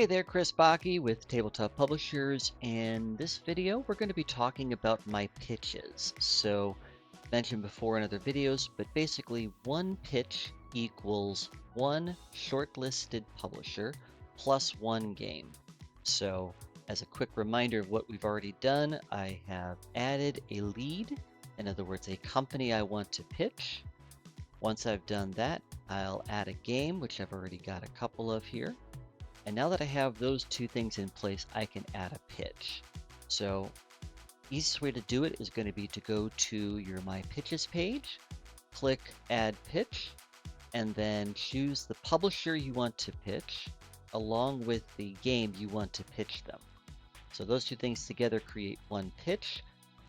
Hey there, Chris Baki with Tabletop Publishers. In this video, we're going to be talking about my pitches. Mentioned before in other videos, but basically one pitch equals one shortlisted publisher plus one game. So, as a quick reminder of what we've already done, I have added a lead, in other words, a company I want to pitch. Once I've done that, I'll add a game, which I've already got a couple of here. And now that I have those two things in place, I can add a pitch. So easiest way to do it is going to be to go to your My Pitches page, click Add Pitch, and then choose the publisher you want to pitch along with the game you want to pitch them. So those two things together create one pitch.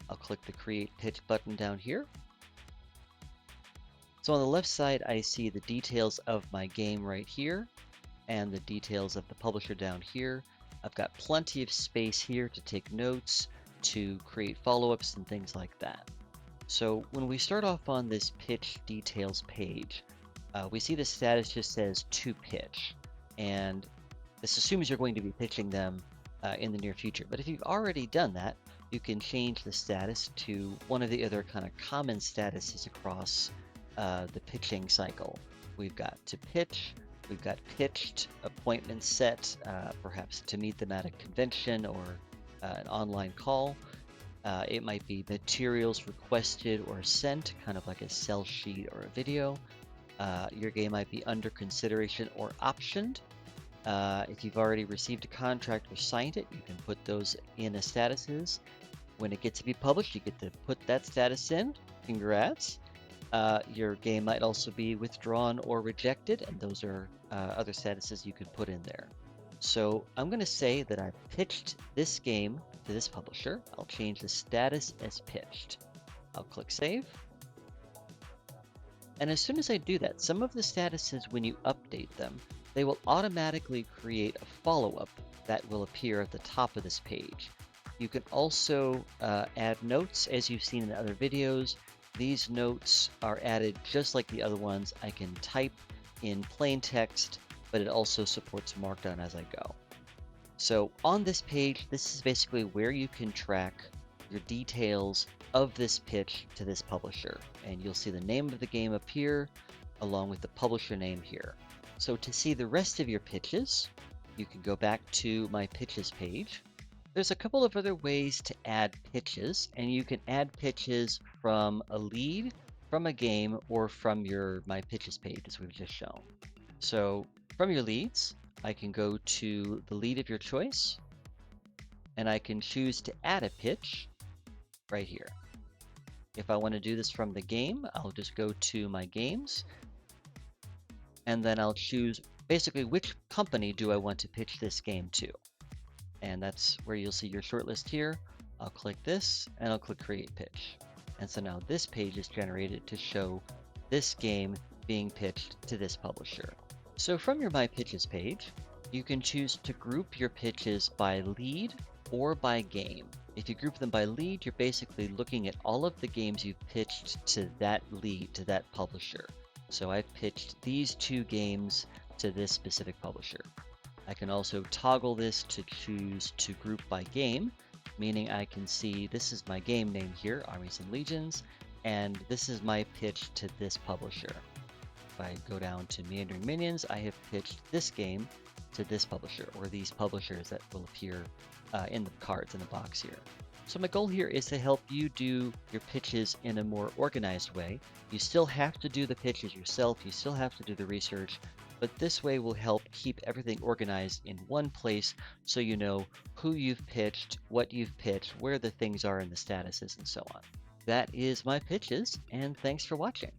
I'll click the Create Pitch button down here. So on the left side, I see the details of my game right here and the details of the publisher down here. I've got plenty of space here to take notes, to create follow-ups and things like that. So when we start off on this pitch details page, we see the status just says to pitch, and this assumes you're going to be pitching them in the near future. But if you've already done that, you can change the status to one of the other kind of common statuses across the pitching cycle. We've got to pitch, we've got pitched, appointment set, perhaps to meet them at a convention or an online call. It might be materials requested or sent, kind of like a sell sheet or a video. Your game might be under consideration or optioned. If you've already received a contract or signed it, you can put those in as statuses. When it gets to be published, you get to put that status in. Congrats. Your game might also be withdrawn or rejected, and those are other statuses you could put in there. So I'm going to say that I've pitched this game to this publisher. I'll change the status as pitched. I'll click Save. And as soon as I do that, some of the statuses, when you update them, they will automatically create a follow-up that will appear at the top of this page. You can also add notes, as you've seen in other videos. These notes are added just like the other ones. I can type in plain text, but it also supports Markdown as I go. So on this page, this is basically where you can track your details of this pitch to this publisher. And you'll see the name of the game appear along with the publisher name here. So to see the rest of your pitches, you can go back to My Pitches page. There's a couple of other ways to add pitches, and you can add pitches from a lead, from a game, or from your My Pitches page, as we've just shown. So from your leads, I can go to the lead of your choice, and I can choose to add a pitch right here. If I want to do this from the game, I'll just go to my games, and then I'll choose basically which company do I want to pitch this game to. And that's where you'll see your shortlist here. I'll click this and I'll click Create Pitch. And so now this page is generated to show this game being pitched to this publisher. So from your My Pitches page, you can choose to group your pitches by lead or by game. If you group them by lead, you're basically looking at all of the games you've pitched to that lead, to that publisher. So I've pitched these two games to this specific publisher. I can also toggle this to choose to group by game, meaning I can see this is my game name here, Armies and Legions, and this is my pitch to this publisher. If I go down to Meandering Minions, I have pitched this game to this publisher, or these publishers that will appear in the cards in the box here. So my goal here is to help you do your pitches in a more organized way. You still have to do the pitches yourself, you still have to do the research, but this way will help keep everything organized in one place so you know who you've pitched, what you've pitched, where the things are in the statuses, and so on. That is my pitches, and thanks for watching.